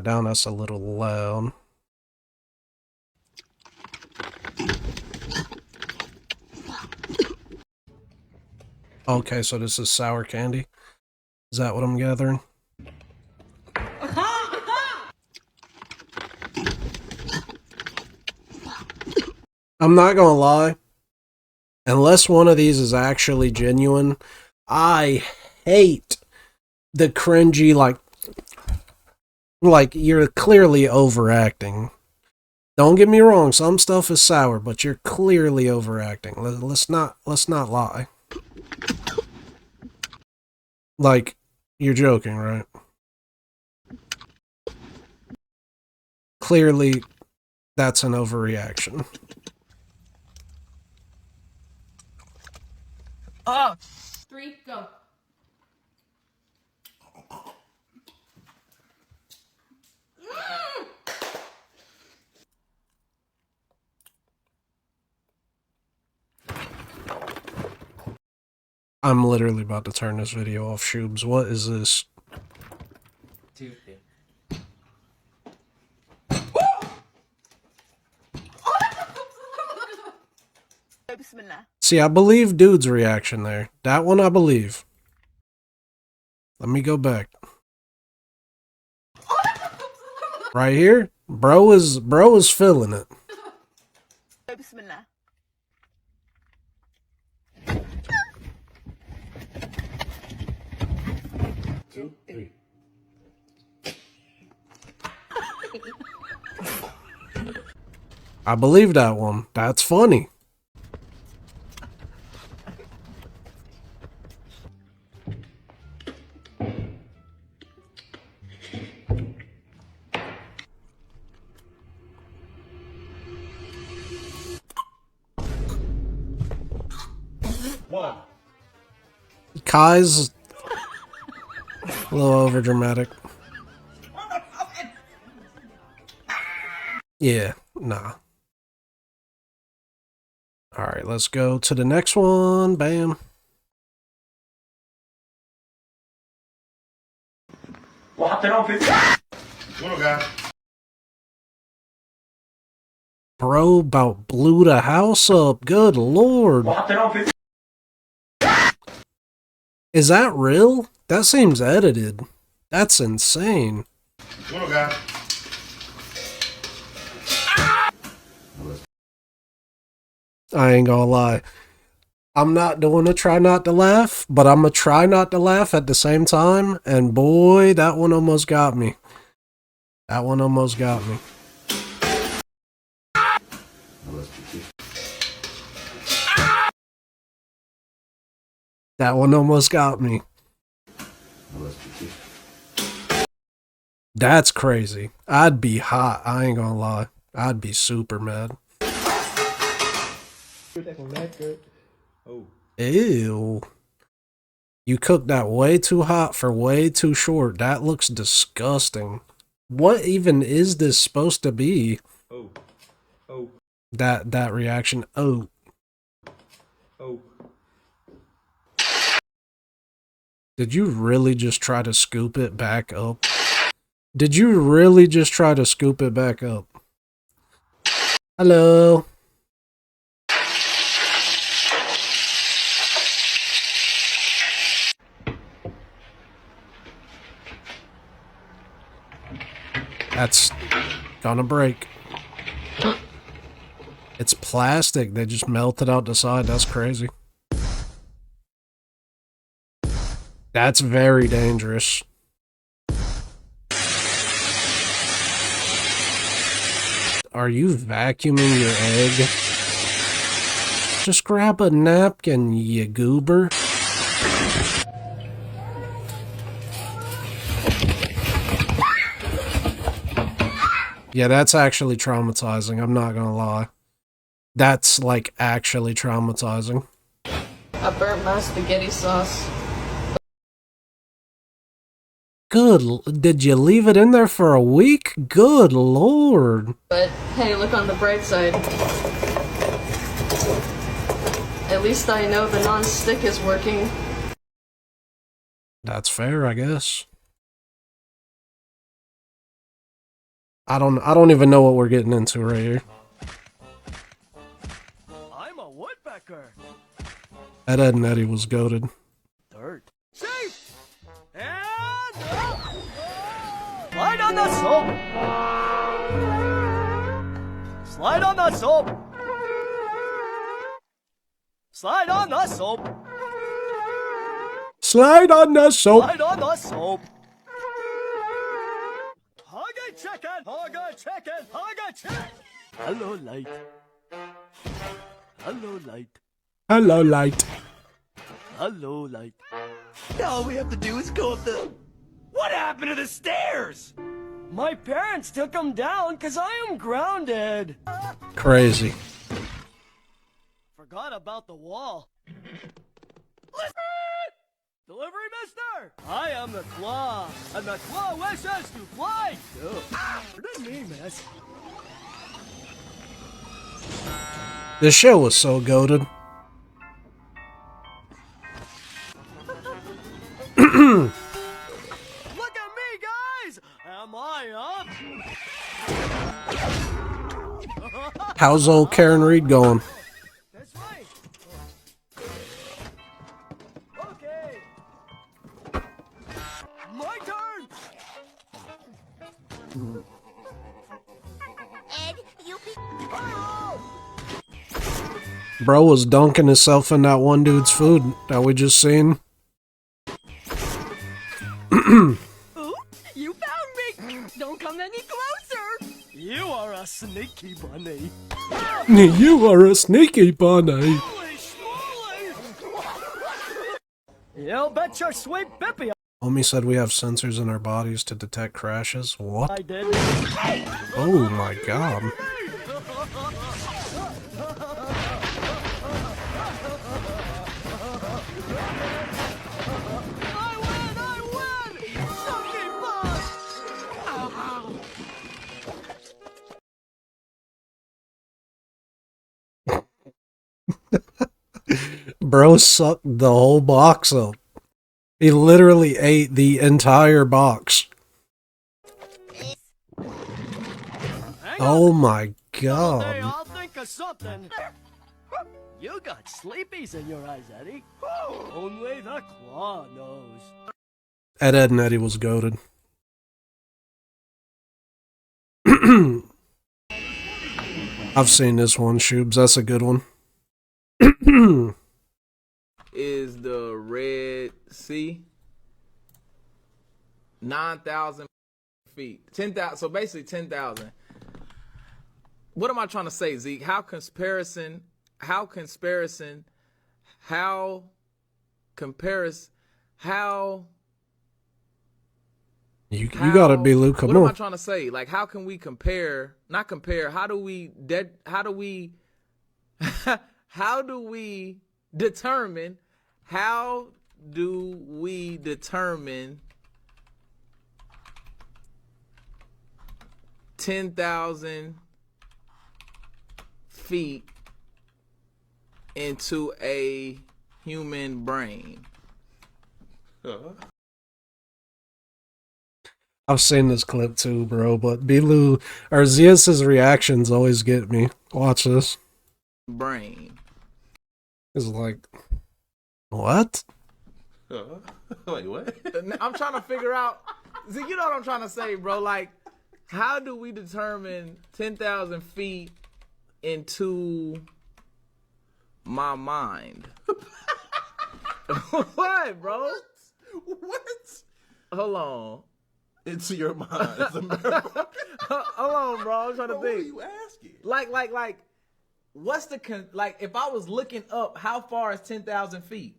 Down, that's a little loud. Okay, so this is sour candy. Is that what I'm gathering? I'm not gonna lie. Unless one of these is actually genuine, I hate the cringy, like you're clearly overacting. Don't get me wrong, some stuff is sour, but you're clearly overacting. Let's not lie. Like, you're joking, right? Clearly, that's an overreaction. Oh, 3, go. I'm literally about to turn this video off, Shoobs. What is this? See, I believe dude's reaction there. That one I believe. Let me go back. Right here, bro is feeling it. Two, three. I believe that one. That's funny. One. Kai's a little over dramatic. Yeah, nah. Alright, let's go to the next one. Bam. Bro about blew the house up. Good lord. Is that real? That seems edited. That's insane. I ain't gonna lie. I'm not doing a try not to laugh, but I'm gonna try not to laugh at the same time. And boy, that one almost got me. That one almost got me. That one almost got me. That's crazy. I'd be hot. I ain't gonna lie. I'd be super mad. Ew. You cooked that way too hot for way too short. That looks disgusting. What even is this supposed to be? Oh. Oh. That reaction. Oh. Oh. Did you really just try to scoop it back up? Did you really just try to scoop it back up? Hello. That's gonna break. It's plastic. They just melted out the side. That's crazy. That's very dangerous. Are you vacuuming your egg? Just grab a napkin, you goober. Yeah, that's actually traumatizing. I'm not gonna lie. That's like actually traumatizing. I burnt my spaghetti sauce. Good. Did you leave it in there for a week? Good lord. But hey, look on the bright side. At least I know the non-stick is working. That's fair, I guess. I don't even know what we're getting into right here. I'm a woodpecker. Ed, Ed and Eddie was goated. Dirt. Safe. And up. Slide on the soap. Slide on the soap. Slide on the soap. Slide on the soap. Slide on the soap. Hug a chicken. Hug a chicken. Hug a chicken. Hello, light. Hello, light. Hello, light. Hello, light. All we have to do is go up the... What happened to the stairs? My parents took them down because I am grounded. Crazy. Forgot about the wall. Listen! Delivery, mister! I am the claw, and the claw wishes to fly too. The MEMES. This show was so goated. Look at me, guys! Am I up? How's old Karen Reed going? That's right. Okay. My turn. Ed, you be. Bro was dunking himself in that one dude's food that we just seen. Ooh, you found me! Don't come any closer! You are a sneaky bunny. You are a sneaky bunny. Holy schmoly! You bet your sweet bippy Homie said we have sensors in our bodies to detect crashes. What? I did. Oh my god. I win! Sucky Bro sucked the whole box up. He literally ate the entire box. Oh my Hey, god. I'll think of something. You got sleepies in your eyes, Eddie. Only the claw knows. Ed, Ed and Eddie was goated. I've seen this one, Shoobs. That's a good one. Is the Red Sea 9,000 feet? 10,000. So basically 10,000. What am I trying to say, Zeke? How comparison? How You gotta be Luke. Come what am I on. trying to say? Like, how can we compare? Not compare. How do we how do we determine? How do we determine 10,000 feet into a human brain? I've seen this clip too, bro, but Bilu or Zeus's reactions always get me. Watch this. Brain. It's like, what? Wait, what? I'm trying to figure out. See, you know what I'm trying to say, bro? Like, how do we determine 10,000 feet into my mind? What, bro? What? Hold on. Into your mind. It's a miracle. Hold on, bro. I'm trying to What are think. you asking? Like, what's the like? If I was looking up, how far is 10,000 feet?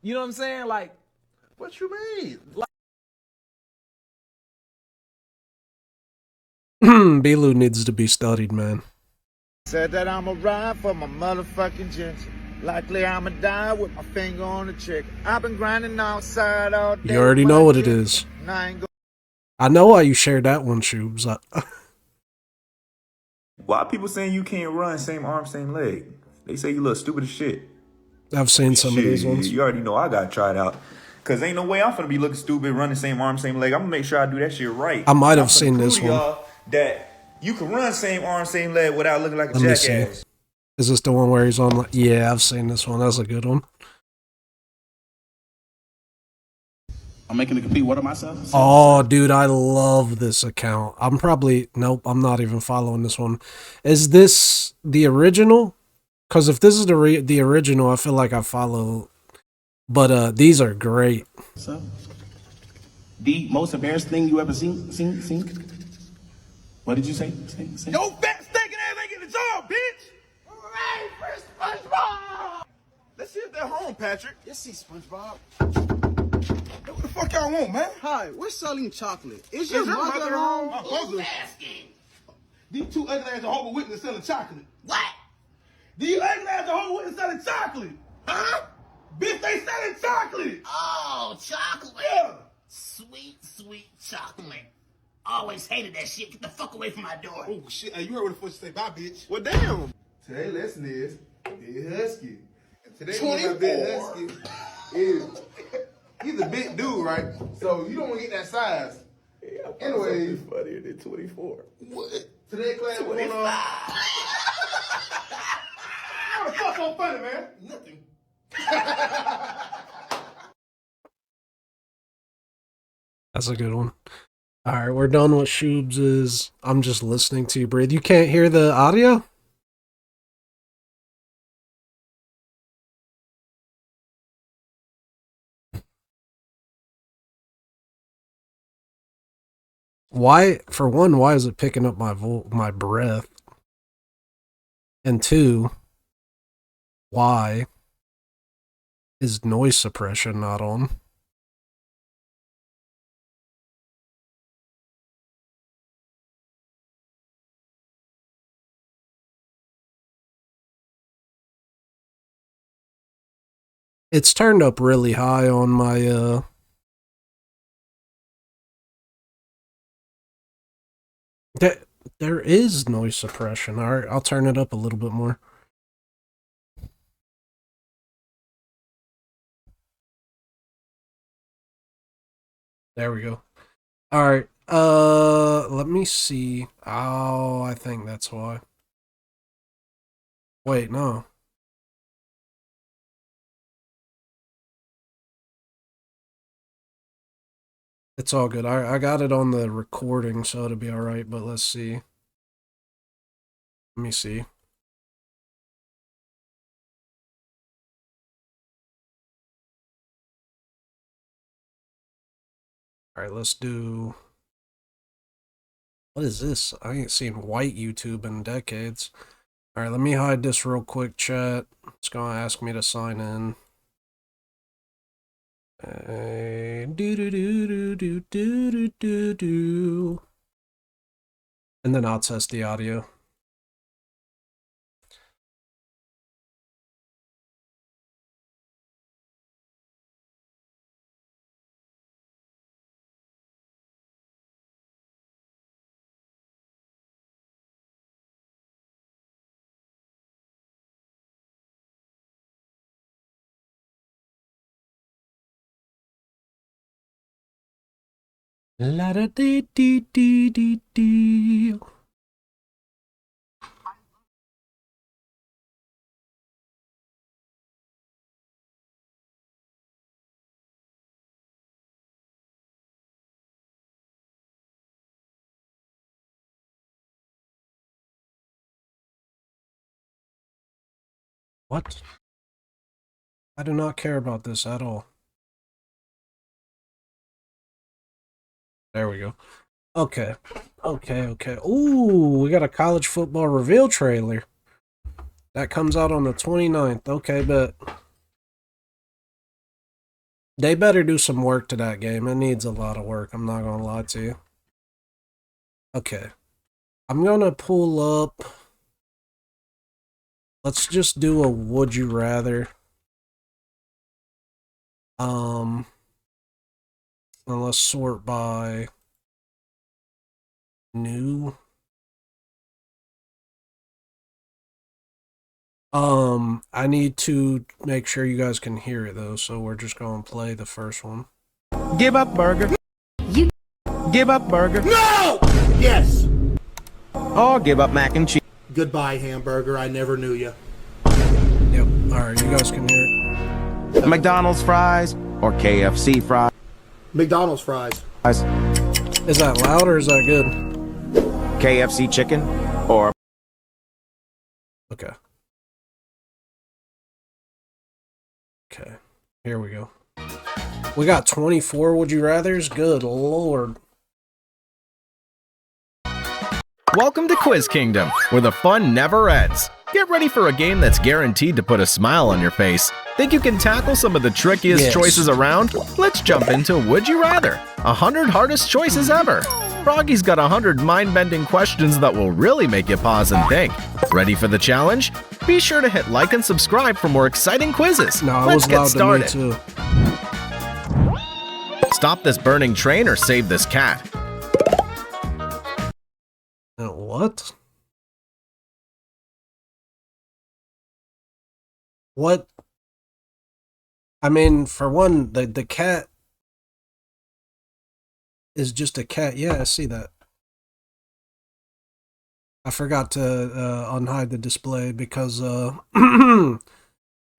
You know what I'm saying? Like, What you mean? Bilu needs to be studied, man. Said that I'ma ride for my motherfucking ginger. Likely I'ma die with my finger on the trigger. I've been grinding outside all day. You already with know my what it ginger, is. and I ain't I know why you shared that one, Shoobs. Why people saying you can't run same arm, same leg? They say you look stupid as shit. I've seen some of these ones. You already know I got tried out. Cause ain't no way I'm finna be looking stupid running same arm, same leg. I'm gonna make sure I do that shit right. I might I'm have finna seen prove this to one. y'all that you can run same arm, same leg without looking like a Let me see. jackass. Is this the one where he's on? Yeah, I've seen this one. That's a good one. I'm making to compete. What am I selling? Oh, dude, I love this account. Nope, I'm not even following this one. Is this the original? Because if this is the original, I feel like I follow. But these are great. So, the most embarrassing thing you ever seen? What did you say? Yo, fat stinking ass ain't getting the job, bitch! Hooray for SpongeBob! Let's see if they're home, Patrick. Yes, see, SpongeBob. Hey, what the fuck y'all want, man? Hi, we're selling chocolate. Is Your your mother home? My mother. These two ugly ass Jehovah's Witnesses selling chocolate. What? These ugly ass Jehovah's Witnesses selling chocolate. Huh? Bitch, they selling chocolate. Oh, chocolate. Yeah. Sweet, sweet chocolate. Always hated that shit. Get the fuck away from my door. Oh, shit. Hey, you heard what the fuck you say, bye, bitch. Well, damn. Today's lesson is Big Husky. And today one of my Big Husky is, he's a big dude, right? So you don't want to get that size. Yeah, anyway, funnier than 24. What? Today class we're going on. What the fuck so funny, man? Nothing. That's a good one. All right, we're done with Shoobs'. I'm just listening to you breathe. You can't hear the audio? Why, for one, why is it picking up my breath? And two, why is noise suppression not on? It's turned up really high on my, there is noise suppression. All right, I'll turn it up a little bit more. There we go. All right, let me see. Oh, I think that's why. Wait, no. It's all good. I got it on the recording, so it'll be all right, but let's see. Let me see. All right, let's do... What is this? I ain't seen white YouTube in decades. All right, let me hide this real quick, chat. It's going to ask me to sign in. Do. And then I'll test the audio. La da dee dee dee dee dee. What? I do not care about this at all. There we go. Okay. Ooh, we got a college football reveal trailer. That comes out on the 29th. Okay, but they better do some work to that game. It needs a lot of work. I'm not gonna lie to you. Okay. I'm gonna pull up. Let's just do a would you rather. And let's sort by new. I need to make sure you guys can hear it though, so we're just going to play the first one. Give up burger. You give up burger. No! Yes. Or give up mac and cheese. Goodbye, hamburger. I never knew you. Yep. All right, you guys can hear it. McDonald's fries or KFC fries. McDonald's fries. Is that loud or is that good? KFC chicken or Okay. Okay. Here we go. We got 24 would you rathers? Good lord. Welcome to Quiz Kingdom, where the fun never ends. Get ready for a game that's guaranteed to put a smile on your face. Think you can tackle some of the trickiest choices around? Let's jump into Would You Rather, 100 hardest choices ever. Froggy's got 100 mind-bending questions that will really make you pause and think. Ready for the challenge? Be sure to hit like and subscribe for more exciting quizzes. Let's get started. To me too. Stop this burning train or save this cat. What? What? I mean, for one, the cat is just a cat. Yeah, I see that. I forgot to unhide the display because I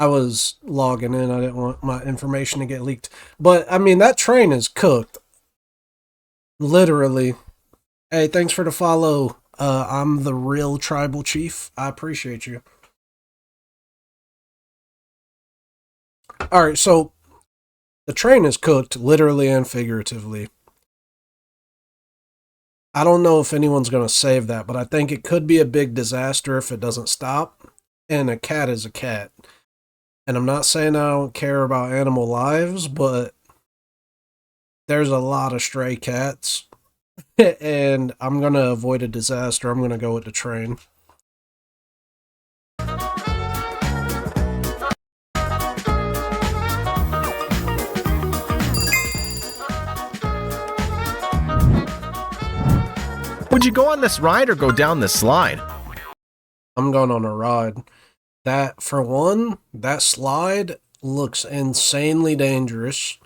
was logging in. I didn't want my information to get leaked. But, I mean, that train is cooked. Literally. Hey, thanks for the follow. I'm the real tribal chief. I appreciate you. Alright, so the train is cooked, literally and figuratively. I don't know if anyone's going to save that, but I think it could be a big disaster if it doesn't stop. And a cat is a cat. And I'm not saying I don't care about animal lives, but there's a lot of stray cats. And I'm going to avoid a disaster. I'm going to go with the train. Would you go on this ride or go down this slide? I'm going on a ride. That, for one, that slide looks insanely dangerous.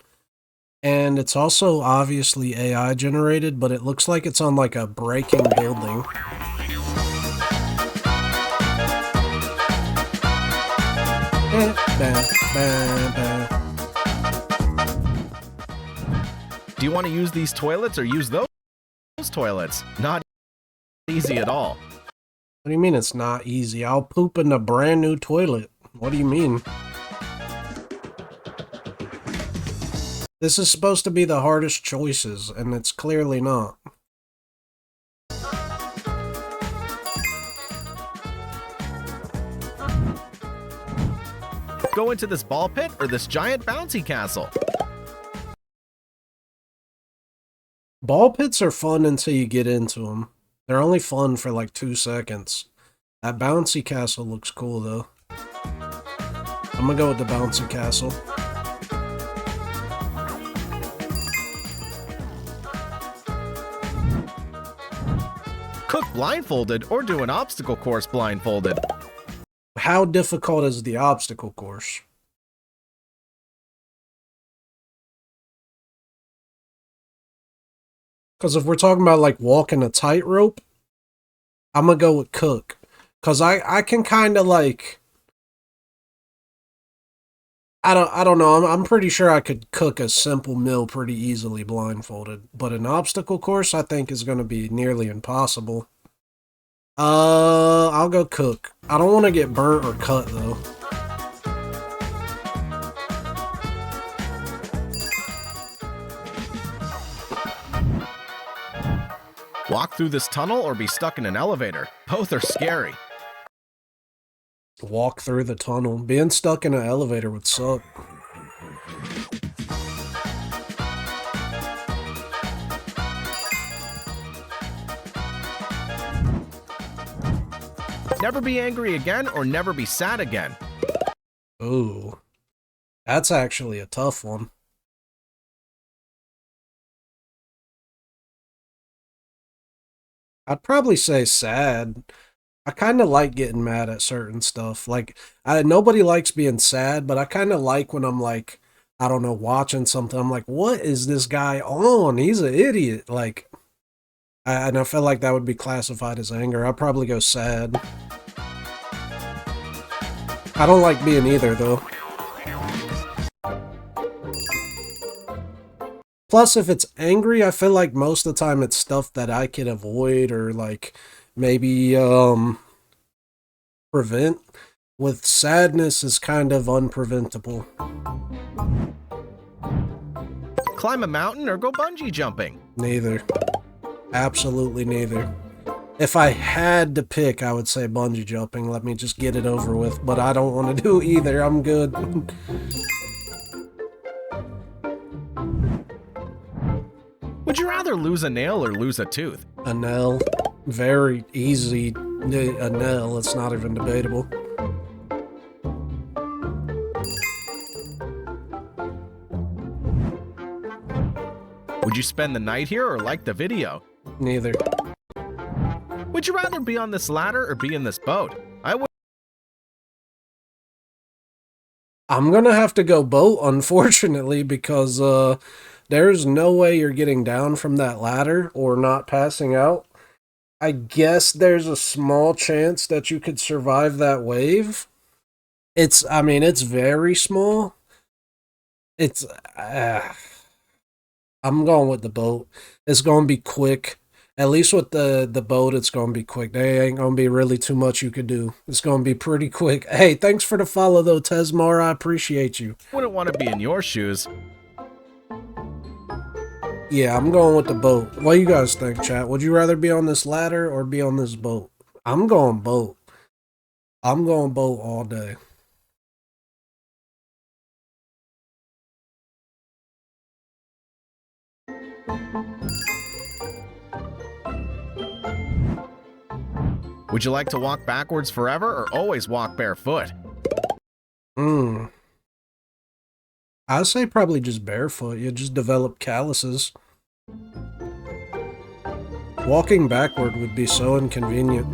And it's also obviously AI generated, but it looks like it's on like a breaking building. Do you want to use these toilets or use those toilets? Not easy at all. What do you mean it's not easy? I'll poop in a brand new toilet. What do you mean? This is supposed to be the hardest choices, and it's clearly not. Go into this ball pit or this giant bouncy castle? Ball pits are fun until you get into them. They're only fun for like 2 seconds. That bouncy castle looks cool though. I'm gonna go with the bouncy castle. Cook blindfolded or do an obstacle course blindfolded? How difficult is the obstacle course? Because if we're talking about like walking a tightrope, I'm gonna go with cook. Because I can kind of like... I don't know. I'm pretty sure I could cook a simple meal pretty easily blindfolded. But an obstacle course I think is going to be nearly impossible. I'll go cook. I don't want to get burnt or cut though. Walk through this tunnel or be stuck in an elevator? Both are scary. Walk through the tunnel. Being stuck in an elevator would suck. Never be angry again or never be sad again? Ooh. That's actually a tough one. I'd probably say sad. I kind of like getting mad at certain stuff. Like, nobody likes being sad, but I kind of like when I'm like, I don't know, watching something. I'm like, what is this guy on? He's an idiot. Like, and I feel like that would be classified as anger. I'd probably go sad. I don't like being either, though. Plus, if it's angry, I feel like most of the time it's stuff that I can avoid or, like, maybe, prevent. With sadness is kind of unpreventable. Climb a mountain or go bungee jumping? Neither. Absolutely neither. If I had to pick, I would say bungee jumping. Let me just get it over with. But I don't want to do either. I'm good. Would you rather lose a nail or lose a tooth? A nail. Very easy. A nail. It's not even debatable. Would you spend the night here or like the video? Neither. Would you rather be on this ladder or be in this boat? I'm gonna have to go boat, unfortunately, because there's no way you're getting down from that ladder or not passing out. I guess there's a small chance that you could survive that wave. I mean, it's very small. It's, I'm going with the boat. It's going to be quick. At least with the boat, it's going to be quick. There ain't going to be really too much you could do. It's going to be pretty quick. Hey, thanks for the follow, though, Tesmar. I appreciate you. Wouldn't want to be in your shoes. Yeah, I'm going with the boat. What do you guys think, chat? Would you rather be on this ladder or be on this boat? I'm going boat. I'm going boat all day. Would you like to walk backwards forever or always walk barefoot? I'd say probably just barefoot. You just develop calluses. Walking backward would be so inconvenient.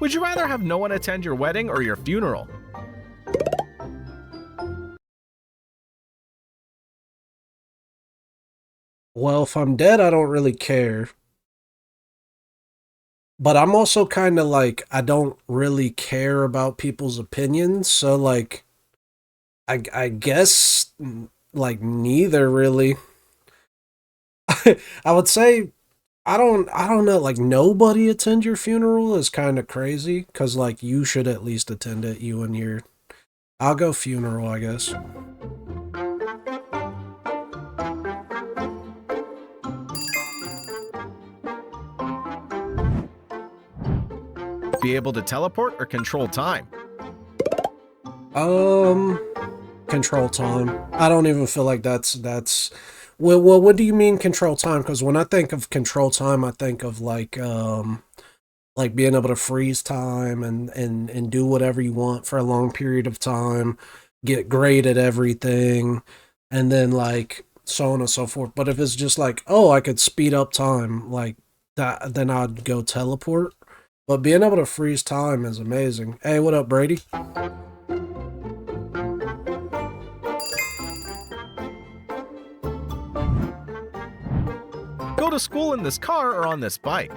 Would you rather have no one attend your wedding or your funeral? Well, if I'm dead, I don't really care. But I'm also kind of like, I don't really care about people's opinions. So, like, I guess, like, neither really. I would say, I don't know, like, nobody attend your funeral is kind of crazy. Because, like, you should at least attend it, you and your... I'll go funeral, I guess. Be able to teleport or control time? Control time. I don't even feel like that's well, what do you mean control time? Because when I think of control time, I think of like being able to freeze time and do whatever you want for a long period of time, get great at everything, and then like so on and so forth. But if it's just like, oh, I could speed up time like that, then I'd go teleport. But being able to freeze time is amazing. Hey, what up, Brady? Go to school in this car or on this bike?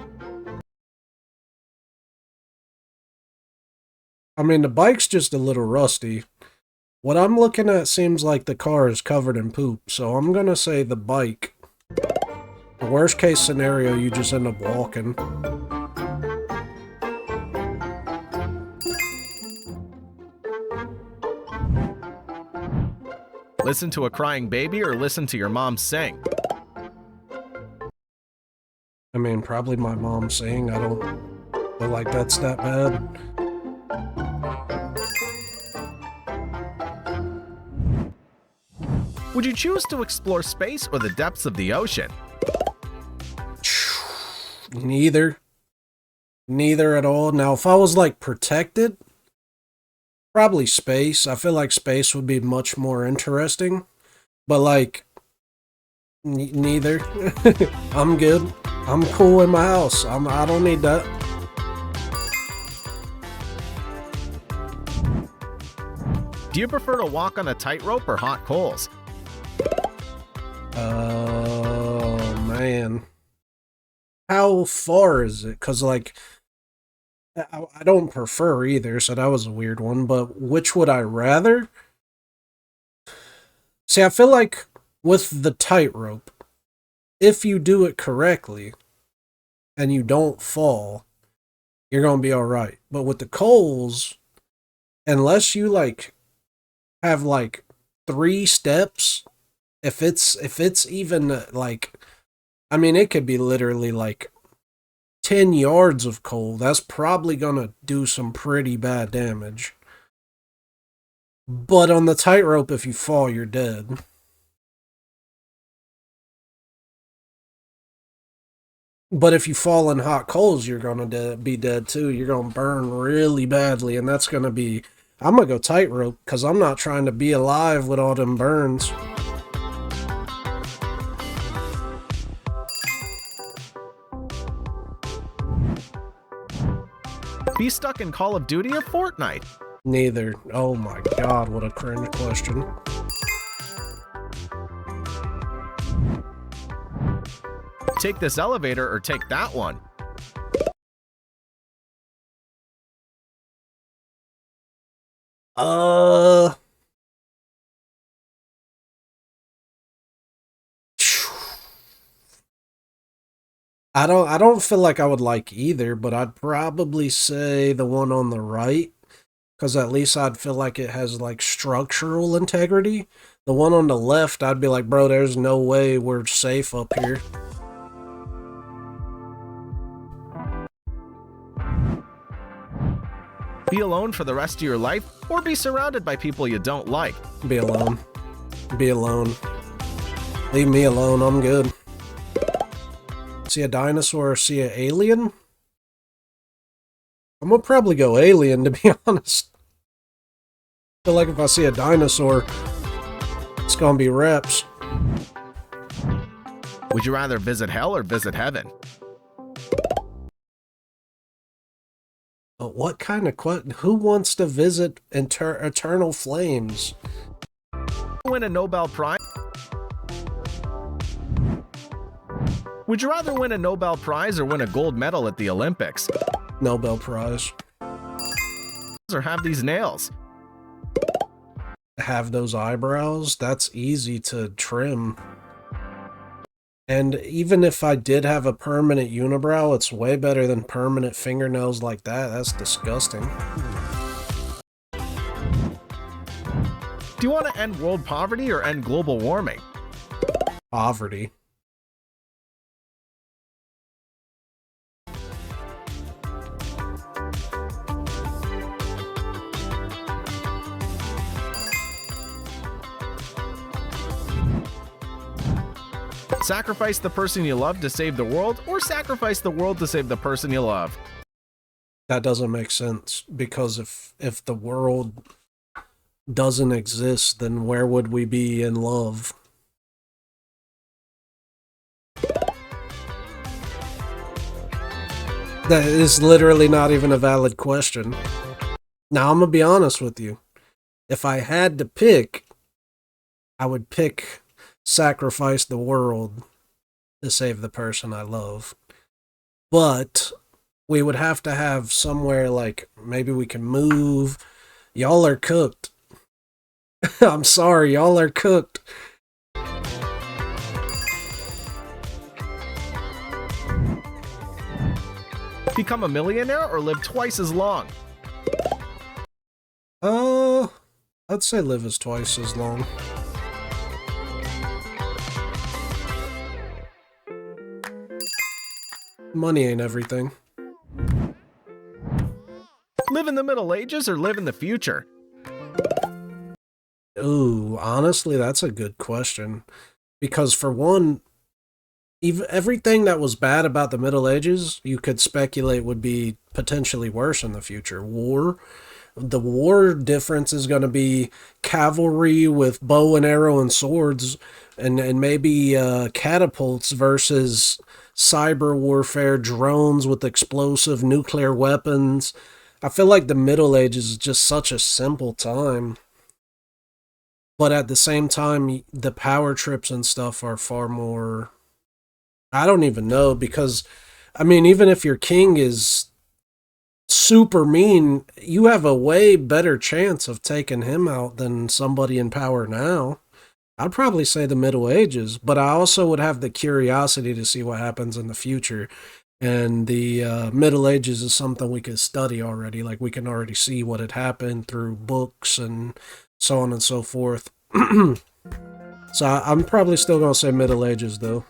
I mean, the bike's just a little rusty. What I'm looking at seems like the car is covered in poop, so I'm gonna say the bike. The worst case scenario, you just end up walking. Listen to a crying baby or listen to your mom sing? I mean, probably my mom sing. I don't feel like that's that bad. Would you choose to explore space or the depths of the ocean? Neither. Neither at all. Now, if I was like protected, probably space. I feel like space would be much more interesting. But like, Neither. I'm good. I'm cool in my house. I don't need that. Do you prefer to walk on a tightrope or hot coals? Oh, man. How far is it? Because, like, I don't prefer either, so that was a weird one. But which would I rather? See, I feel like with the tightrope, if you do it correctly and you don't fall, you're going to be all right. But with the coals, unless you, like, have, like, 3 steps, if it's even, like, I mean, it could be literally, like, 10 yards of coal. That's probably gonna do some pretty bad damage. But on the tightrope, if you fall, you're dead. But if you fall in hot coals, you're gonna be dead too. You're gonna burn really badly, and that's gonna be... I'm gonna go tightrope, because I'm not trying to be alive with all them burns. Be stuck in Call of Duty or Fortnite? Neither. Oh my god, what a cringe question. Take this elevator or take that one? I don't feel like I would like either, but I'd probably say the one on the right, because at least I'd feel like it has, like, structural integrity. The one on the left, I'd be like, bro, there's no way we're safe up here. Be alone for the rest of your life, or be surrounded by people you don't like? Be alone. Be alone. Leave me alone, I'm good. See a dinosaur or see an alien? I'm gonna probably go alien, to be honest. I feel like if I see a dinosaur, it's gonna be reps. Would you rather visit hell or visit heaven? What kind of who wants to visit eternal flames? Win a Nobel Prize? Would you rather win a Nobel Prize or win a gold medal at the Olympics? Nobel Prize. Or have these nails? Have those eyebrows? That's easy to trim. And even if I did have a permanent unibrow, it's way better than permanent fingernails like that. That's disgusting. Do you want to end world poverty or end global warming? Poverty. Sacrifice the person you love to save the world, or sacrifice the world to save the person you love? That doesn't make sense, because if the world doesn't exist, then where would we be in love? That is literally not even a valid question. Now, I'm gonna be honest with you. If I had to pick, I would pick sacrifice the world to save the person I love. But we would have to have somewhere, like, maybe we can move. Y'all are cooked. I'm sorry, y'all are cooked. Become a millionaire or live twice as long? I'd say live as twice as long. Money ain't everything. Live in the Middle Ages or live in the future? Ooh, honestly, that's a good question. Because for one, everything that was bad about the Middle Ages, you could speculate would be potentially worse in the future. War, The war difference is going to be cavalry with bow and arrow and swords, and maybe catapults versus cyber warfare, drones with explosive nuclear weapons. I feel like the Middle Ages is just such a simple time. But at the same time, the power trips and stuff are far more... I don't even know, because, I mean, even if your king is super mean, you have a way better chance of taking him out than somebody in power now. I'd probably say the Middle Ages, but I also would have the curiosity to see what happens in the future. And the Middle Ages is something we could study already. Like, we can already see what had happened through books and so on and so forth. So I'm probably still going to say Middle Ages, though.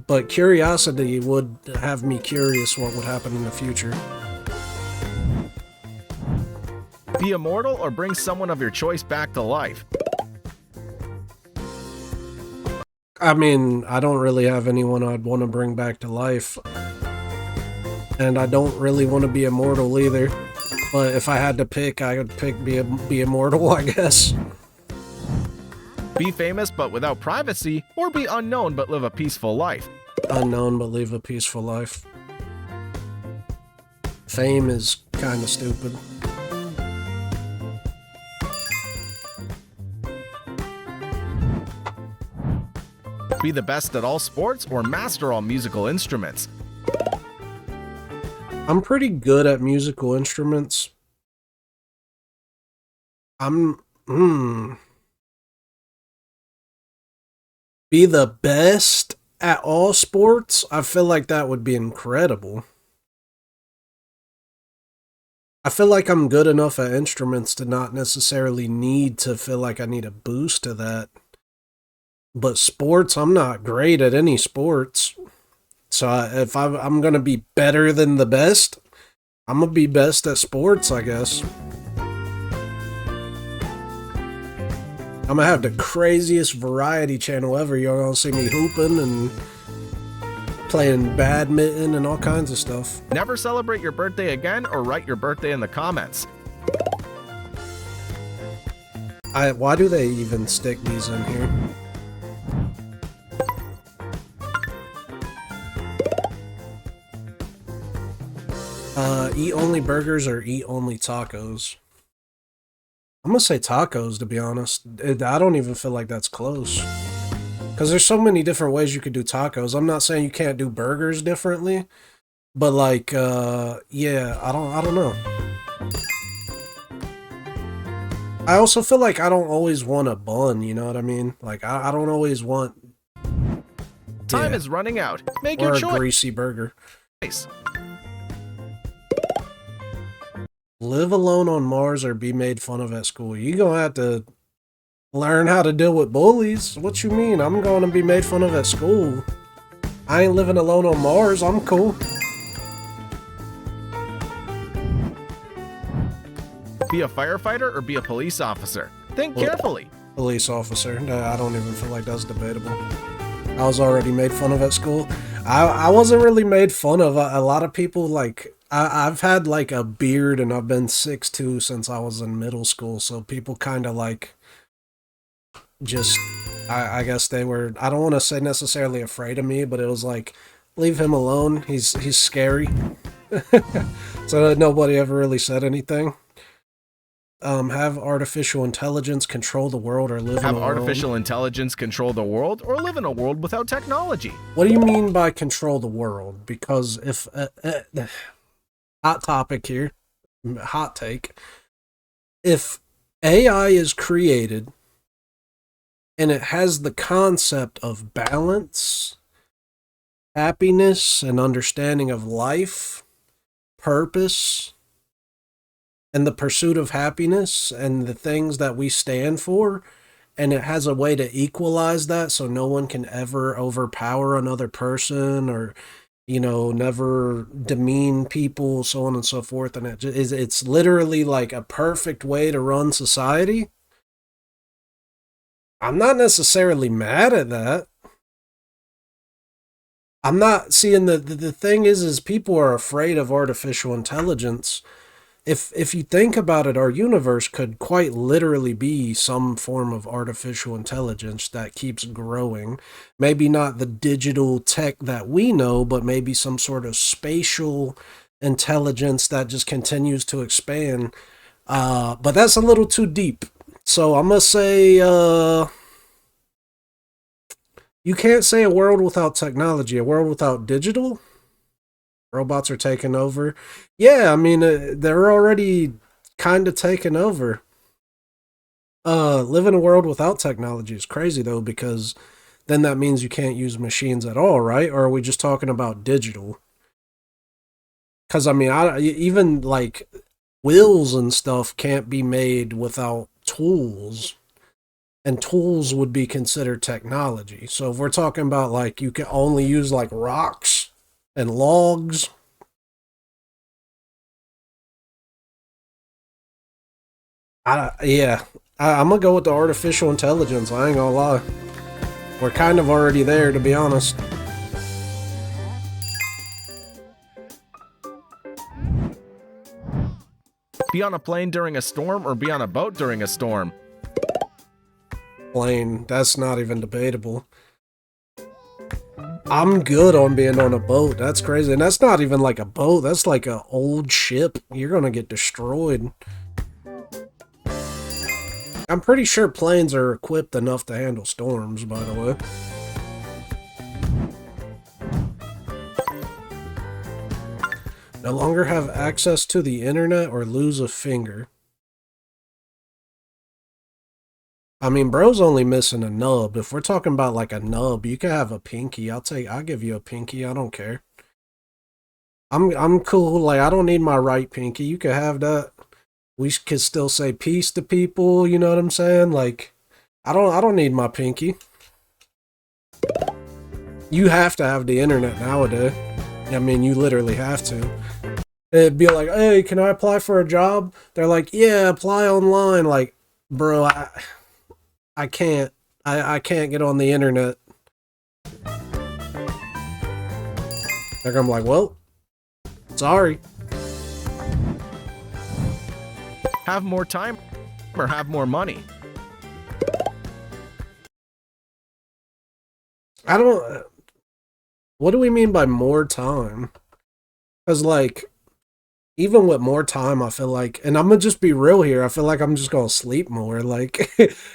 But curiosity would have me curious what would happen in the future. Be immortal or bring someone of your choice back to life? I mean, I don't really have anyone I'd want to bring back to life. And I don't really want to be immortal either. But if I had to pick, I would pick be immortal, I guess. Be famous but without privacy, or be unknown but live a peaceful life? Unknown but live a peaceful life. Fame is kind of stupid. Be the best at all sports or master all musical instruments? I'm pretty good at musical instruments. Be the best at all sports? I feel like that would be incredible. I feel like I'm good enough at instruments to not necessarily need to feel like I need a boost to that. But sports, I'm not great at any sports. So if I'm going to be better than the best, I'm going to be best at sports, I guess. I'm going to have the craziest variety channel ever. You're going to see me hooping and playing badminton and all kinds of stuff. Never celebrate your birthday again or write your birthday in the comments? Why do they even stick these in here? Eat only burgers or eat only tacos? I'm gonna say tacos, to be honest. I don't even feel like that's close. Because there's so many different ways you could do tacos. I'm not saying you can't do burgers differently. But like, yeah, I don't know. I also feel like I don't always want a bun, you know what I mean? Like, I don't always want... Time is running out. Make your or choice. a greasy burger. Nice. Live alone on Mars or be made fun of at school. You're gonna have to learn how to deal with bullies. What you mean? I'm gonna be made fun of at school. I ain't living alone on Mars. I'm cool. Be a firefighter or be a police officer? Think carefully. Police officer. No, I don't even feel like that's debatable. I was already made fun of at school. I wasn't really made fun of. A lot of people, like, I've had like a beard and I've been 6'2" since I was in middle school. So people kind of like just, I guess they were, I don't want to say necessarily afraid of me, but it was like, leave him alone. He's scary. So nobody ever really said anything. Have artificial intelligence control the world or live in a world. Have artificial intelligence control the world or live in a world without technology? What do you mean by control the world? Because if hot topic here, hot take. If AI is created and it has the concept of balance, happiness, and understanding of life, purpose, and the pursuit of happiness and the things that we stand for, and it has a way to equalize that so no one can ever overpower another person or, you know, never demean people, so on and so forth, and it's literally like a perfect way to run society, I'm not necessarily mad at that. I'm not seeing the thing is people are afraid of artificial intelligence. if you think about it, our universe could quite literally be some form of artificial intelligence that keeps growing. Maybe not the digital tech that we know, but maybe some sort of spatial intelligence that just continues to expand. But that's a little too deep. So I'm gonna say you can't say a world without technology, a world without digital. Robots are taking over. Yeah, I mean, they're already kind of taking over. Live in a world without technology is crazy, though, because then that means you can't use machines at all, right? Or are we just talking about digital? Because, I mean, even, like, wheels and stuff can't be made without tools. And tools would be considered technology. So if we're talking about, like, you can only use, like, rocks and logs. I'm gonna go with the artificial intelligence. I ain't gonna lie. We're kind of already there, to be honest. Be on a plane during a storm or be on a boat during a storm? Plane. That's not even debatable. I'm good on being on a boat. That's crazy. And that's not even like a boat. That's like an old ship. You're gonna get destroyed. I'm pretty sure planes are equipped enough to handle storms, by the way. No longer have access to the internet or lose a finger. I mean, bro's only missing a nub. If we're talking about like a nub, you can have a pinky. I'll give you a pinky. I don't care. I'm cool. Like, I don't need my right pinky. You can have that. We could still say peace to people, you know what I'm saying? Like, I don't need my pinky. You have to have the internet nowadays. I mean, you literally have to. It'd be like, hey, can I apply for a job? They're like, yeah, apply online. Like, bro, I can't. I can't get on the internet. They're gonna be like, well, sorry. Have more time or have more money? I don't... What do we mean by more time? Because, like, even with more time, I feel like... And I'm going to just be real here. I feel like I'm just going to sleep more. Like,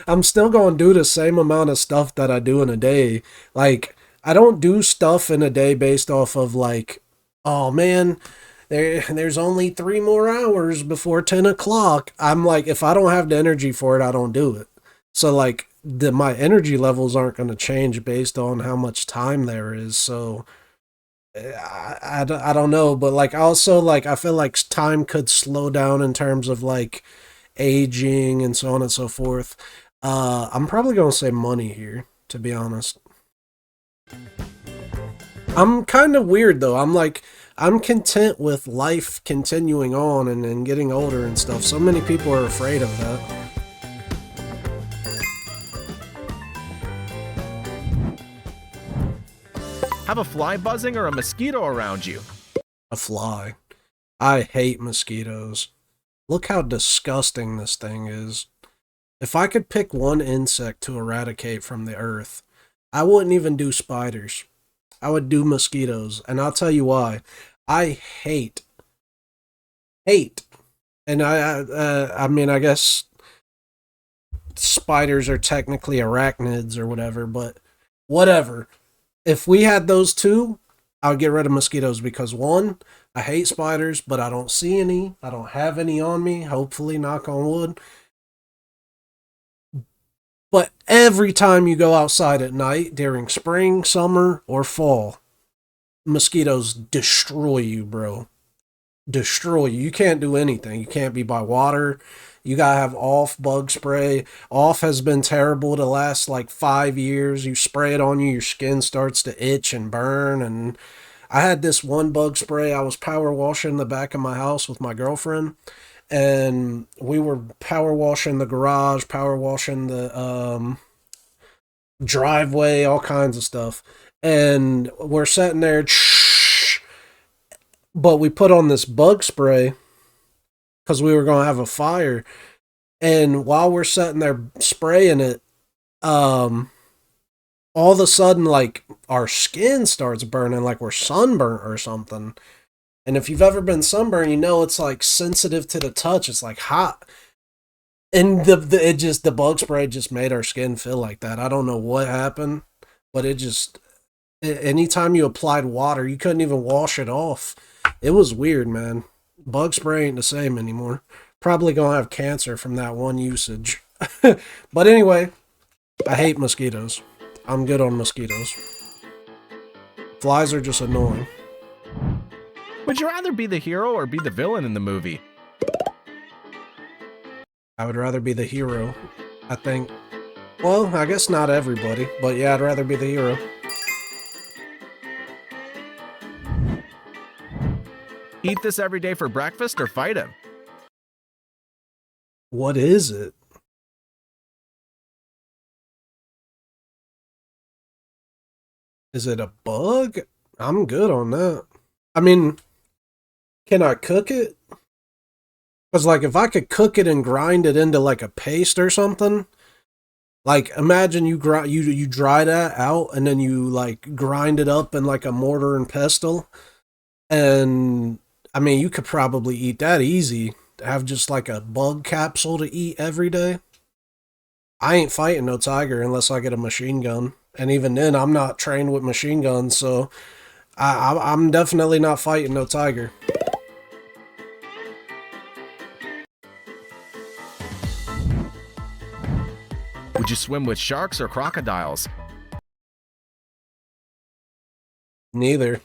I'm still going to do the same amount of stuff that I do in a day. Like, I don't do stuff in a day based off of, like, oh, man... There's only 3 more hours before 10 o'clock. I'm like, if I don't have the energy for it, I don't do it. So, like, my energy levels aren't going to change based on how much time there is. So, I don't know. But, like, also, like, I feel like time could slow down in terms of, like, aging and so on and so forth. I'm probably going to say money here, to be honest. I'm kind of weird, though. I'm content with life continuing on and getting older and stuff. So many people are afraid of that. Have a fly buzzing or a mosquito around you? A fly. I hate mosquitoes. Look how disgusting this thing is. If I could pick one insect to eradicate from the earth, I wouldn't even do spiders. I would do mosquitoes, and I'll tell you why. I hate, and I mean, I guess spiders are technically arachnids or whatever, but whatever. If we had those two, I would get rid of mosquitoes because, one, I hate spiders, but I don't see any. I don't have any on me, hopefully, knock on wood. But every time you go outside at night during spring, summer, or fall, mosquitoes destroy you, bro. Destroy you. You can't do anything. You can't be by water. You gotta have off bug spray. Off has been terrible the last like 5 years. You spray it on you, your skin starts to itch and burn. And I had this one bug spray. I was power washing the back of my house with my girlfriend. And we were power washing the garage, power washing the driveway, all kinds of stuff. And we're sitting there, but we put on this bug spray, because we were going to have a fire. And while we're sitting there spraying it, all of a sudden, like, our skin starts burning like we're sunburnt or something. And if you've ever been sunburned, you know it's like sensitive to the touch. It's like hot. And the bug spray just made our skin feel like that. I don't know what happened, but anytime you applied water, you couldn't even wash it off. It was weird, man. Bug spray ain't the same anymore. Probably gonna have cancer from that one usage. But anyway, I hate mosquitoes. I'm good on mosquitoes. Flies are just annoying. Would you rather be the hero or be the villain in the movie? I would rather be the hero, I think. Well, I guess not everybody, but yeah, I'd rather be the hero. Eat this every day for breakfast or fight him? What is it? Is it a bug? I'm good on that. I mean, can I cook it? Because, like, if I could cook it and grind it into, like, a paste or something, like, imagine you dry that out and then you, like, grind it up in, like, a mortar and pestle. And, I mean, you could probably eat that easy. Have just, like, a bug capsule to eat every day. I ain't fighting no tiger unless I get a machine gun. And even then, I'm not trained with machine guns, so I'm definitely not fighting no tiger. Would you swim with sharks or crocodiles? Neither.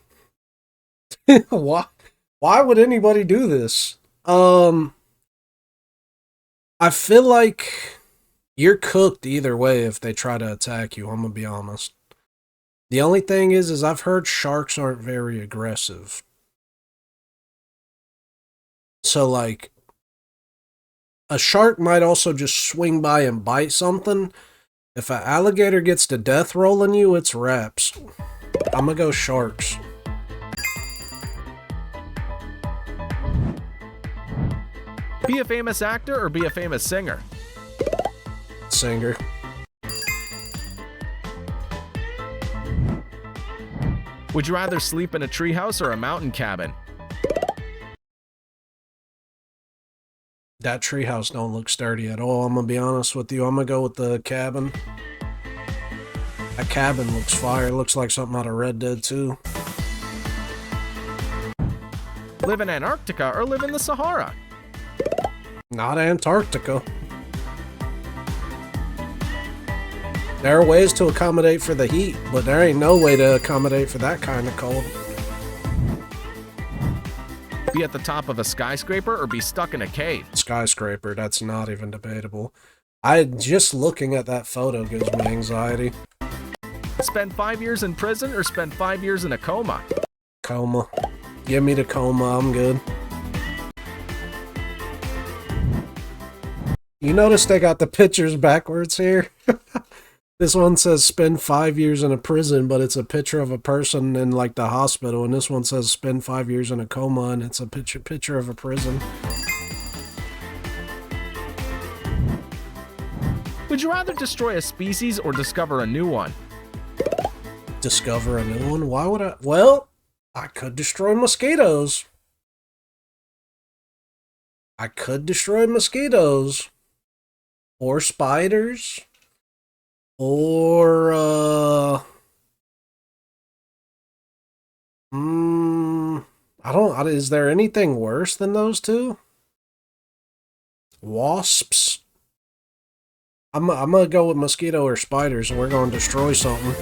Why would anybody do this? I feel like you're cooked either way if they try to attack you, I'm gonna be honest. The only thing is I've heard sharks aren't very aggressive. So, like, a shark might also just swing by and bite something. If an alligator gets to death rolling you, it's wraps. I'm gonna go sharks. Be a famous actor or be a famous singer? Singer. Would you rather sleep in a treehouse or a mountain cabin? That treehouse don't look sturdy at all, I'm gonna be honest with you. I'm gonna go with the cabin. That cabin looks fire. It looks like something out of Red Dead 2. Live in Antarctica or live in the Sahara? Not Antarctica. There are ways to accommodate for the heat, but there ain't no way to accommodate for that kind of cold. Be at the top of a skyscraper or be stuck in a cave? Skyscraper, that's not even debatable. Just looking at that photo gives me anxiety. Spend 5 years in prison or spend 5 years in a coma? Coma. Give me the coma, I'm good. You notice they got the pictures backwards here? This one says spend 5 years in a prison, but it's a picture of a person in, like, the hospital, and this one says spend 5 years in a coma, and it's a picture of a prison. Would you rather destroy a species or discover a new one? Discover a new one? Why would I? Well, I could destroy mosquitoes. I could destroy mosquitoes. Or spiders. Or, is there anything worse than those two? Wasps? I'm gonna go with mosquito or spiders, and we're gonna destroy something.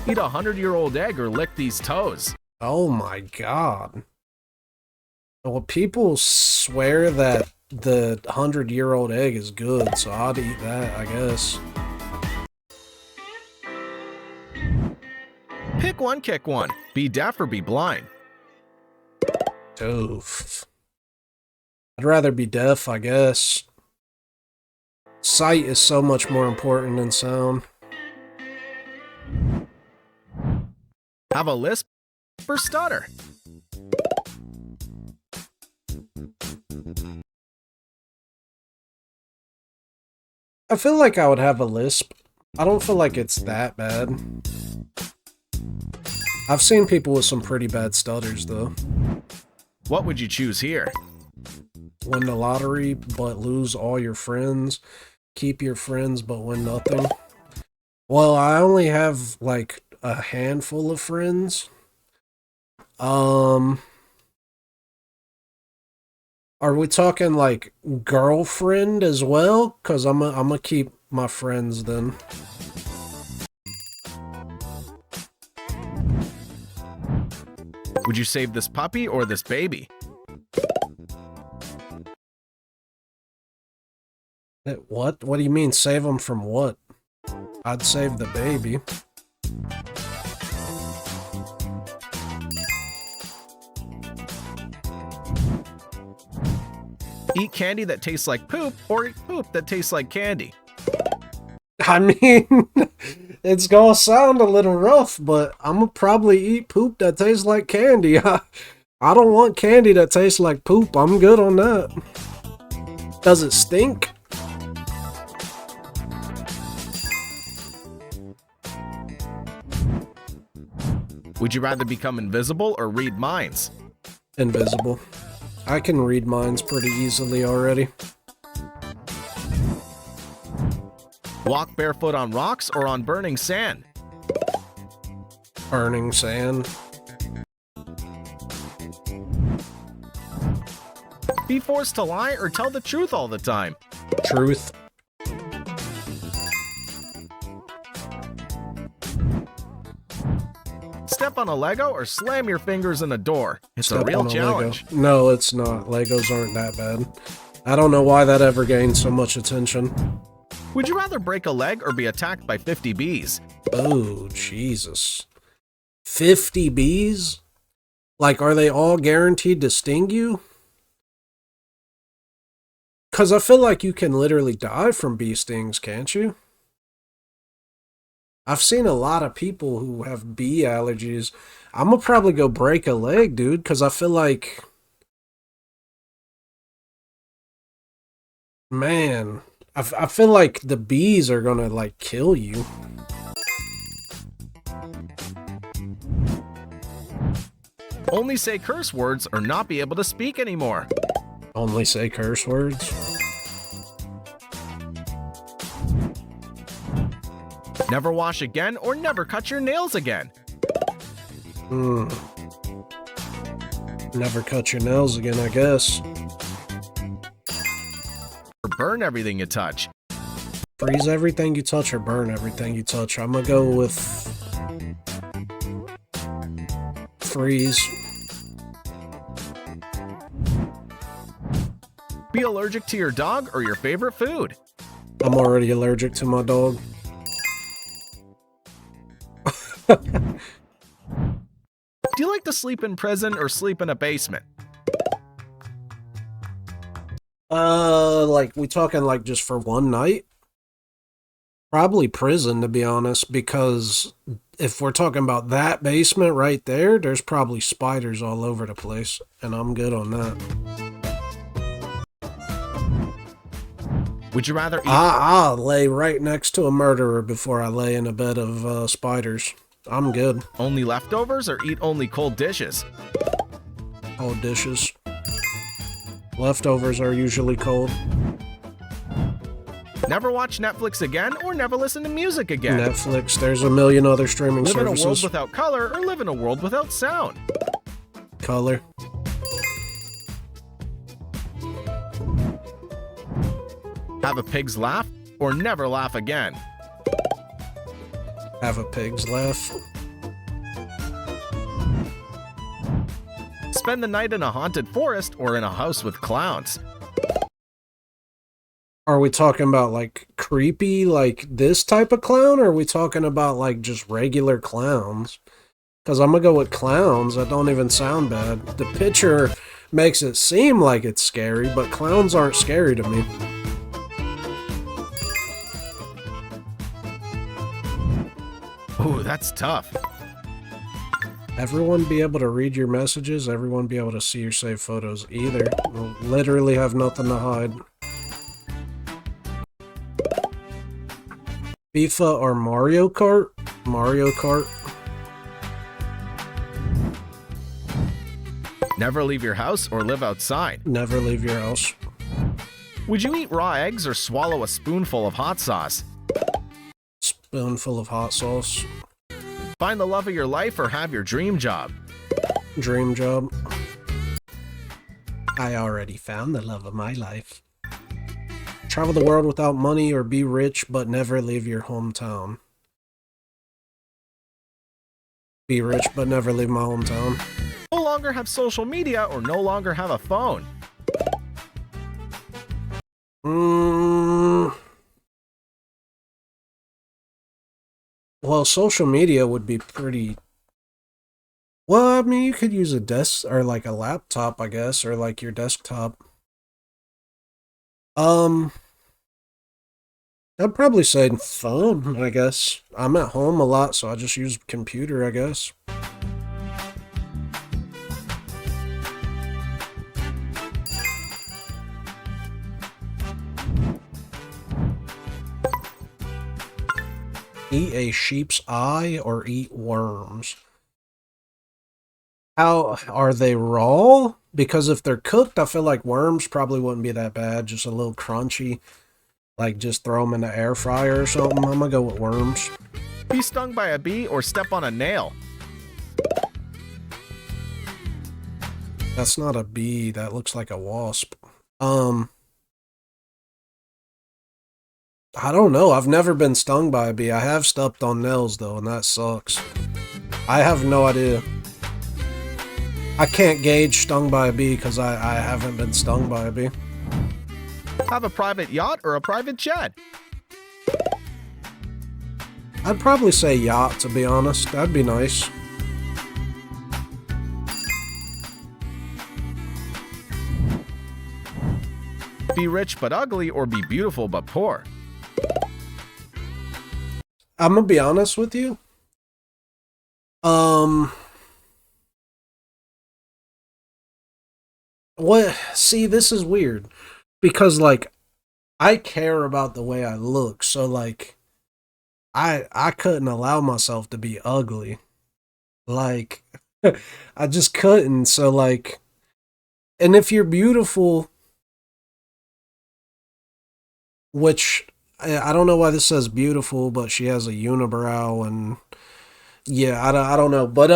Eat a 100-year-old egg or lick these toes? Oh my god. Well, people swear that the 100-year-old egg is good, so I'd eat that, I guess. Pick one, kick one. Be deaf or be blind? Oof. I'd rather be deaf, I guess. Sight is so much more important than sound. Have a lisp or stutter? I feel like I would have a lisp. I don't feel like it's that bad. I've seen people with some pretty bad stutters, though. What would you choose here? Win the lottery, but lose all your friends. Keep your friends, but win nothing. Well, I only have, like, a handful of friends. Are we talking, like, girlfriend as well? Because I'm gonna keep my friends, then. Would you save this puppy or this baby? What? What do you mean, save them from what? I'd save the baby. Eat candy that tastes like poop or eat poop that tastes like candy? I mean, it's gonna sound a little rough, but I'm gonna probably eat poop that tastes like candy. I don't want candy that tastes like poop. I'm good on that. Does it stink? Would you rather become invisible or read minds? Invisible. I can read minds pretty easily already. Walk barefoot on rocks or on burning sand? Burning sand. Be forced to lie or tell the truth all the time? Truth. Step on a Lego or slam your fingers in a door? It's a real challenge. Lego. No, it's not. Legos aren't that bad. I don't know why that ever gained so much attention. Would you rather break a leg or be attacked by 50 bees? Oh, Jesus. 50 bees? Like, are they all guaranteed to sting you? Because I feel like you can literally die from bee stings, can't you? I've seen a lot of people who have bee allergies. I'm gonna probably go break a leg, dude, because I feel like... Man, I feel like the bees are gonna, like, kill you. Only say curse words or not be able to speak anymore? Only say curse words. Never wash again or never cut your nails again? Never cut your nails again, I guess. Or burn everything you touch? Freeze everything you touch or burn everything you touch. I'm gonna go with... freeze. Be allergic to your dog or your favorite food? I'm already allergic to my dog. Do you like to sleep in prison or sleep in a basement? Like, we talking like just for one night? Probably prison, to be honest, because if we're talking about that basement right there, there's probably spiders all over the place, and I'm good on that. Would you rather eat... I'll lay right next to a murderer before I lay in a bed of spiders. I'm good. Only leftovers or eat only cold dishes? Cold dishes. Leftovers are usually cold. Never watch Netflix again or never listen to music again? Netflix, there's a million other streaming live services. Live in a world without color or live in a world without sound? Color. Have a pig's laugh or never laugh again? Have a pig's laugh. Spend the night in a haunted forest or in a house with clowns? Are we talking about, like, creepy, like, this type of clown, or are we talking about, like, just regular clowns? Because I'm gonna go with clowns. That don't even sound bad. The picture makes it seem like it's scary, but clowns aren't scary to me. Ooh, that's tough. Everyone be able to read your messages, everyone be able to see your saved photos. Either. We'll literally have nothing to hide. FIFA or Mario Kart? Mario Kart. Never leave your house or live outside. Never leave your house. Would you eat raw eggs or swallow a spoonful of hot sauce? Spoonful of hot sauce. Find the love of your life or have your dream job? Dream job. I already found the love of my life. Travel the world without money or be rich but never leave your hometown. Be rich but never leave my hometown. No longer have social media or no longer have a phone? Well, social media would be pretty... Well, I mean, you could use a desk or like a laptop, I guess, or like your desktop. I'd probably say phone, I guess. I'm at home a lot, so I just use computer, I guess. Eat a sheep's eye or eat worms? How are they raw? Because if they're cooked, I feel like worms probably wouldn't be that bad. Just a little crunchy. Like just throw them in the air fryer or something. I'm gonna go with worms. Be stung by a bee or step on a nail? That's not a bee. That looks like a wasp. I don't know. I've never been stung by a bee. I have stepped on nails though, and that sucks. I have no idea. I can't gauge stung by a bee because I haven't been stung by a bee. Have a private yacht or a private jet? I'd probably say yacht, to be honest. That'd be nice. Be rich but ugly or be beautiful but poor? I'm gonna be honest with you. What? See, this is weird. Because, like, I care about the way I look. So, like, I couldn't allow myself to be ugly. Like, I just couldn't. So, like, and if you're beautiful, which... I don't know why this says beautiful, but she has a unibrow and yeah, I don't know. But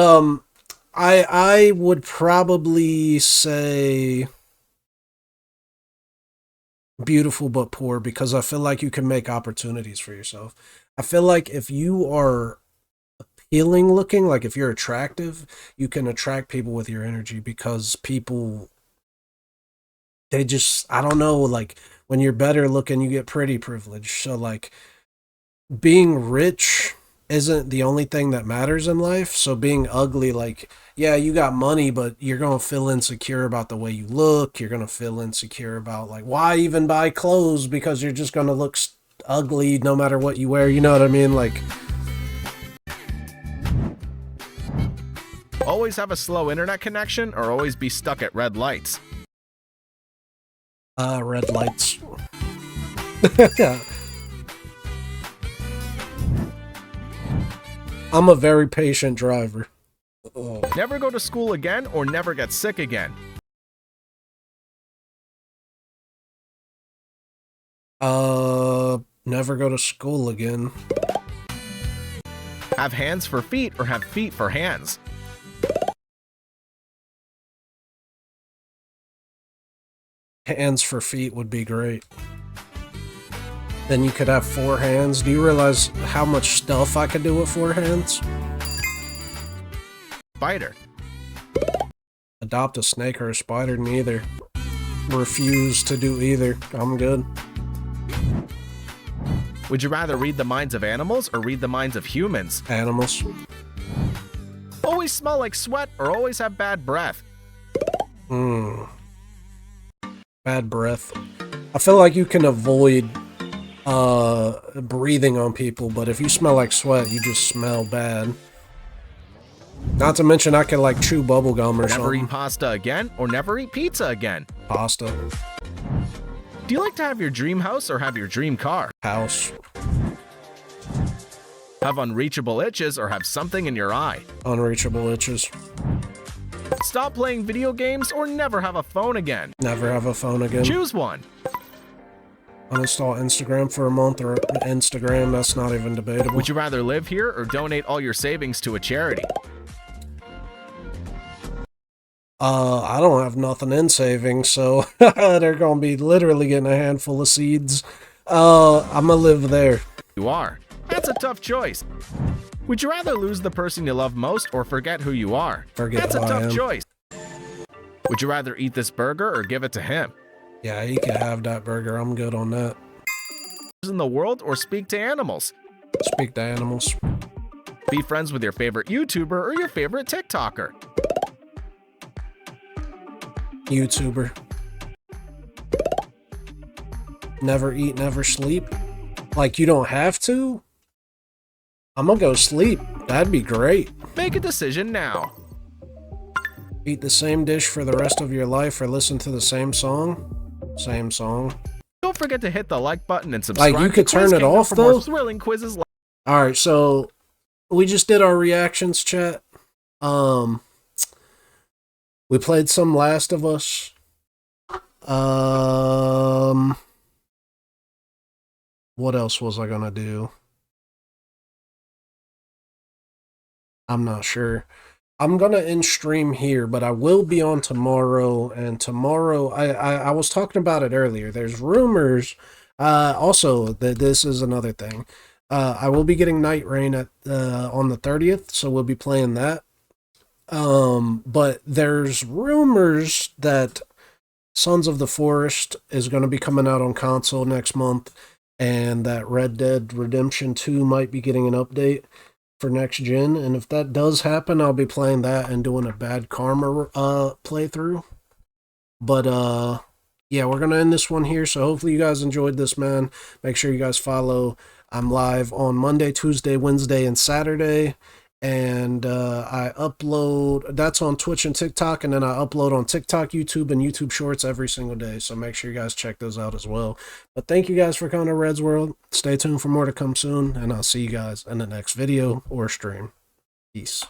I would probably say beautiful but poor because I feel like you can make opportunities for yourself. I feel like if you are appealing looking, like if you're attractive, you can attract people with your energy because people, they just, I don't know, like when you're better looking, you get pretty privilege. So like being rich isn't the only thing that matters in life. So being ugly, like, yeah, you got money, but you're going to feel insecure about the way you look. You're going to feel insecure about like, why even buy clothes? Because you're just going to look ugly no matter what you wear. You know what I mean? Like, always have a slow internet connection or always be stuck at red lights? Red lights. I'm a very patient driver. Oh. Never go to school again or never get sick again? Never go to school again. Have hands for feet or have feet for hands? Hands for feet would be great. Then you could have 4 hands. Do you realize how much stuff I could do with 4 hands? Spider. Adopt a snake or a spider, neither. Refuse to do either. I'm good. Would you rather read the minds of animals or read the minds of humans? Animals. Always smell like sweat or always have bad breath? Bad breath. I feel like you can avoid breathing on people, but if you smell like sweat, you just smell bad. Not to mention I can like chew bubble gum or something. Never eat pasta again or never eat pizza again? Pasta. Do you like to have your dream house or have your dream car? House. Have unreachable itches or have something in your eye? Unreachable itches. Stop playing video games or never have a phone again? Never have a phone again. Choose one. Uninstall Instagram for a month or Instagram, that's not even debatable. Would you rather live here or donate all your savings to a charity? I don't have nothing in savings, so they're gonna be literally getting a handful of seeds. I'm gonna live there. You are. That's a tough choice. Would you rather lose the person you love most or forget who you are? Forget That's a who I tough am. choice. Would you rather eat this burger or give it to him? Yeah, he can have that burger. I'm good on that. In the world or speak to animals? Speak to animals. Be friends with your favorite YouTuber or your favorite TikToker? YouTuber. Never eat, never sleep. Like, you don't have to? I'm gonna go sleep. That'd be great. Make a decision now. Eat the same dish for the rest of your life or listen to the same song? Same song. Don't forget to hit the like button and subscribe. Like, you could to Quiz turn it Kingdom off, for more though? thrilling quizzes. Alright, so we just did our reactions, chat. We played some Last of Us. What else was I gonna do? I'm not sure. I'm gonna end stream here, but I will be on tomorrow. And tomorrow, I was talking about it earlier. There's rumors. Also, that this is another thing. I will be getting Night Rain at on the 30th, so we'll be playing that. But there's rumors that Sons of the Forest is going to be coming out on console next month, and that Red Dead Redemption 2 might be getting an update for next gen. And if that does happen, I'll be playing that and doing a Bad Karma playthrough. But yeah, we're going to end this one here. So hopefully you guys enjoyed this, man. Make sure you guys follow. I'm live on Monday, Tuesday, Wednesday, and Saturday. And I upload, that's on Twitch and TikTok, and then I upload on TikTok, YouTube, and YouTube Shorts every single day. So make sure you guys check those out as well. But thank you guys for coming to Red's World. Stay tuned for more to come soon, and I'll see you guys in the next video or stream. Peace.